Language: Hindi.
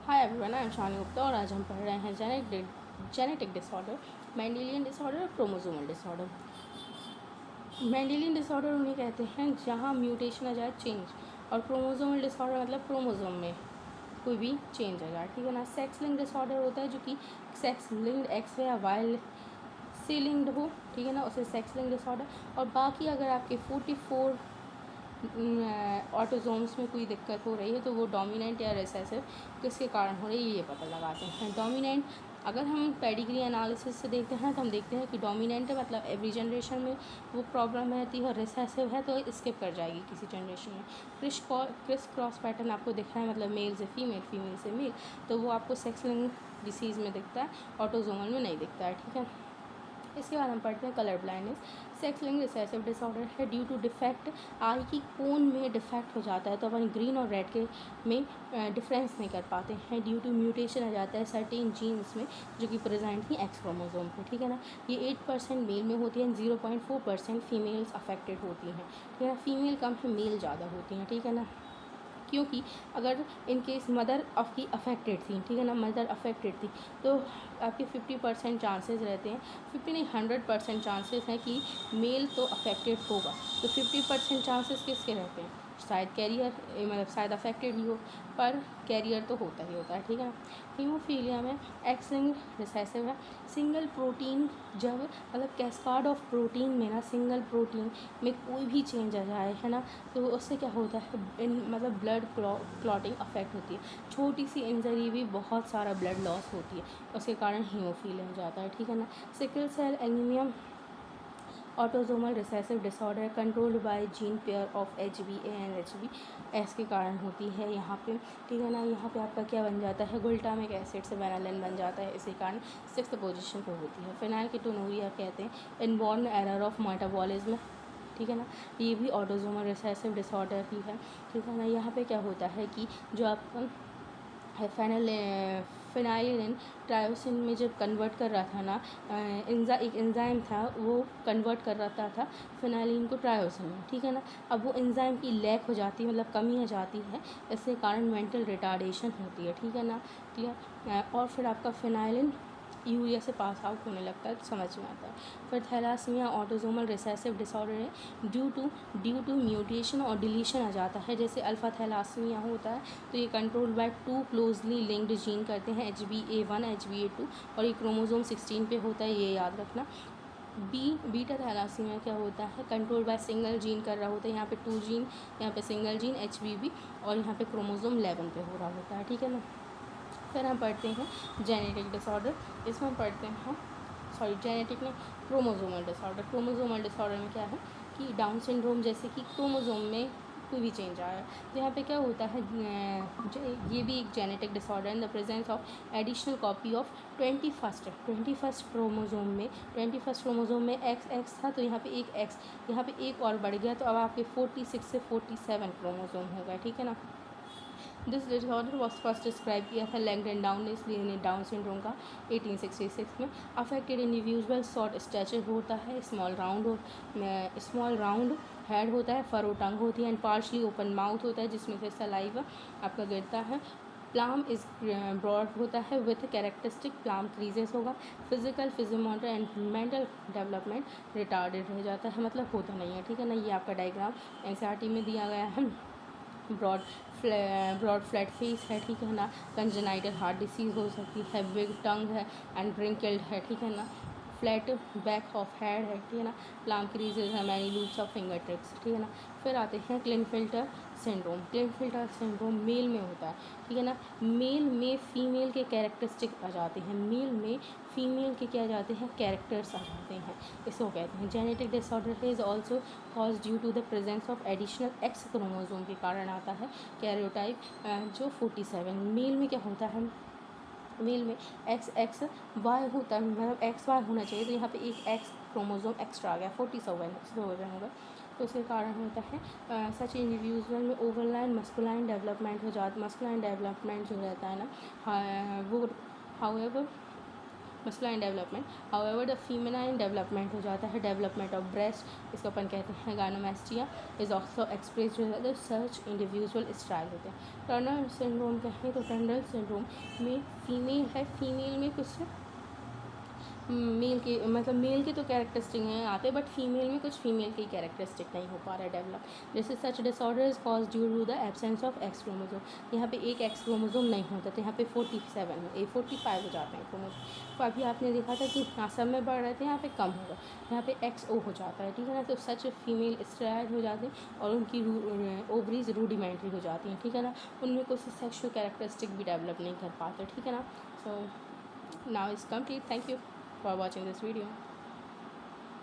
हाय एवरीवन, आई एम शानी गुप्ता और आज हम पढ़ रहे हैं जेनेटिक डिसऑर्डर, मेंडेलियन डिसऑर्डर और क्रोमोसोमल डिसऑर्डर। मेंडेलियन डिसऑर्डर उन्हें कहते हैं जहां म्यूटेशन आ जाए, चेंज, और क्रोमोसोमल डिसऑर्डर मतलब क्रोमोसोम में कोई भी चेंज आ जाए, ठीक है ना। सेक्स लिंक्ड डिसऑर्डर होता है जो कि सेक्स लिंक्ड एक्स या वाई से लिंक्ड हो, ठीक है ना, उसे सेक्स लिंक्ड डिसऑर्डर। और बाकी अगर आपके 44 ऑटोजोम्स में कोई दिक्कत हो रही है तो वो डोमिनेंट या रिसेसिव किसके कारण हो रही है ये पता लगाते हैं। डोमिनेंट अगर हम पेडिग्री एनालिसिस से देखते हैं तो हम देखते हैं कि डोमिनेंट मतलब एवरी जनरेशन में वो प्रॉब्लम रहती है, और रिसेसिव है तो स्किप कर जाएगी किसी जनरेशन में। क्रिस क्रॉस पैटर्न आपको दिख रहा है, मतलब मेल से फीमेल, फीमेल से मेल, तो वो आपको सेक्स लिंक डिसीज़ में दिखता है, ऑटोजोमल में नहीं दिखता है, ठीक है। इसके बाद हम पढ़ते हैं colour blindness. Sex linked recessive disorder है ड्यू टू डिफेक्ट, आई की कोन में डिफेक्ट हो जाता है तो अपन ग्रीन और रेड के में डिफरेंस नहीं कर पाते हैं, ड्यू टू म्यूटेशन आ जाता है सर्टेन जीन्स में जो कि प्रेजेंट थी एक्स क्रोमोसोम पे, ठीक है ना। ये 8% मेल में होती है, 0.4% फीमेल्स अफेक्टेड होती हैं, ठीक है ना। फीमेल कम है, मेल ज़्यादा होती हैं, ठीक है ना। क्योंकि अगर इन केस मदर आपकी अफेक्टेड थी, ठीक है ना, मदर अफेक्टेड थी तो आपके 50% चांसेस रहते हैं, 50 नहीं 100% चांसेस हैं कि मेल तो अफेक्टेड होगा। तो 50% चांसेस किसके रहते हैं, शायद कैरियर मतलब शायद अफेक्टेड ही हो, पर कैरियर तो होता ही होता है, ठीक है ना। हीमोफीलिया में एक्स लिंक्ड रिसेसिव है। सिंगल प्रोटीन जब मतलब कैस्काड ऑफ प्रोटीन में ना, सिंगल प्रोटीन में कोई भी चेंज आ जाए, है ना, तो उससे क्या होता है, मतलब ब्लड क्लॉटिंग अफेक्ट होती है। छोटी सी इंजरी भी बहुत सारा ब्लड लॉस होती है, उसके कारण हीमोफीलिया हो जाता है, ठीक है ना। Sickle cell anaemia autosomal recessive disorder controlled by gene pair of HbA and HbS के कारण होती है यहाँ पे, ठीक है ना। यहाँ पे आपका क्या बन जाता है, ग्लूटामिक एसिड से वेनालिन बन जाता है, इसी कारण 6th पोजीशन पे होती है। फेनाइलकेटोनुरिया कहते हैं इनबॉर्न एरर ऑफ मेटाबॉलिज्म, ठीक है ना। ये भी ऑटोजोमल रिसेसिव डिसऑर्डर ही है, ठीक है ना। यहाँ पे क्या होता है कि जो आपका फिनाइलिन ट्रायोसिन में जब कन्वर्ट कर रहा था ना, एक एंजाइम था वो कन्वर्ट कर रहा था फिनाइलिन को ट्रायोसिन में, ठीक है ना। अब वो एंजाइम की लैक हो जाती है, मतलब कमी आ जाती है, इसके कारण मेंटल रिटार्डेशन होती है, ठीक है ना, क्लियर। और फिर आपका फिनाइलिन यूरिया से पास आउट होने लगता है, तो समझ में आता है। फिर थैलासीमिया ऑटोजोमल रिसेसिव डिसऑर्डर है ड्यू टू म्यूटेशन और डिलीशन आ जाता है। जैसे अल्फा थैलासीमिया होता है तो ये control by 2 closely linked gene करते हैं, HbA1 HbA2, और ये क्रोमोसोम 16 पे होता है, ये याद रखना। बीटा थैलासीमिया क्या होता है, कंट्रोल बाय सिंगल जीन कर रहा होता है, यहाँ पे 2 जीन, यहाँ पे सिंगल जीन HBB, और यहाँ पे क्रोमोसोम 11 पे हो रहा होता है, ठीक है ना। फिर हम पढ़ते हैं जेनेटिक डिसऑर्डर। इसमें हम पढ़ते हैं जेनेटिक में क्रोमोसोमल डिसऑर्डर। क्रोमोसोमल डिसऑर्डर में क्या है कि डाउन सिंड्रोम, जैसे कि क्रोमोसोम में कोई भी चेंज आया है तो यहाँ पे क्या होता है, ये भी एक genetic disorder in the presence of additional copy of 21st chromosome में। 21st क्रोमोसोम में एक्स था तो यहाँ पे एक एक्स, यहाँ पे एक और बढ़ गया तो अब आपके 46 से 47 क्रोमोसोम हो गए, ठीक है ना। This disorder was first describe किया था लैंगडन डाउन ने, इसलिए डाउन सिंड्रोम का 1866 में। अफेक्टेड इंडिविजुअल शॉर्ट स्टैचर होता है, स्मॉल राउंड हेड होता है, फरो टंग होती है, एंड पार्शली ओपन माउथ होता है जिसमें से सलाइवा आपका गिरता है। प्लाम इज ब्रॉड होता है विथ कैरेक्टरिस्टिक प्लाम क्रीजेस होगा। Physical physiomotor and mental development retarded रह जाता है, मतलब होता नहीं है, ठीक है ना। ये आपका डायग्राम NCERT में दिया गया है। ब्रॉड फ्लैट फेस है, ठीक है ना। कंजेनाइटल हार्ट डिसीज़ हो सकती है, बिग टंग है एंड ब्रिंकल्ड है, ठीक है ना। फ्लैट बैक ऑफ हेड है, ठीक है ना। प्लाम क्रीजेज है, many loops of finger tips, ठीक है ना। फिर आते हैं क्लिनफिल्टर सिंड्रोम। क्लिनफिल्टर सिंड्रोम मेल में होता है, ठीक है ना। मेल में फीमेल के कैरेक्टरिस्टिक आ जाते हैं, मेल में फीमेल के क्या जाते हैं, कैरेक्टर्स आ जाते हैं, इसको कहते हैं genetic disorder. Is also cause due to the presence of additional X chromosome के कारण आता है कैरियोटाइप जो 47। मेल में क्या होता है, मेल में XXY होता है, मतलब XY होना चाहिए, तो यहाँ पे एक एक्स क्रोमोसोम एक्स्ट्रा आ गया, 47 हो गए, तो उसके कारण होता है सच इंडिविजुअल में ओवरलाइन मस्कुलाइन डेवलपमेंट हो जाता, मस्कुलाइन डेवलपमेंट जो रहता है ना, वो however masculine development. However the feminine development हो जाता है, डेवलपमेंट ऑफ ब्रेस्ट, इसको अपन कहते हैं गायनोमैस्टिया, इज ऑल्सो एक्सप्रेस हो जाता है सर्च इंडिविजुअल स्टाइल होते हैं। टर्नर सिंड्रोम कहें तो टर्नर सिंड्रोम में फीमेल है, फीमेल में कुछ मेल के मतलब मेल के तो कैरेक्टरिस्टिक हैं आते, बट फीमेल में कुछ फीमेल के कैरेक्टरिस्टिक नहीं हो पा रहा है डेवलप। जैसे such disorder is cause due to the absence of X chromosome, यहाँ पे एक एक्स क्रोमोजोम नहीं होता, तो यहाँ पे 47 45 हो जाते हैं क्रोमोजोम। तो अभी आपने देखा था कि यहाँ सब में बढ़ रहे थे, यहाँ पे कम होगा, यहाँ पे XO हो जाता है, ठीक है ना। तो सच फीमेल स्टेरॉयड हो जाते हैं और उनकी ओवरीज रूडिमेंट्री हो जाती हैं, ठीक है ना। उनमें कुछ सेक्शुअल कैरेक्टरिस्टिक भी डेवलप नहीं कर पाते, ठीक है ना। सो now it's complete. Thank you for watching this video.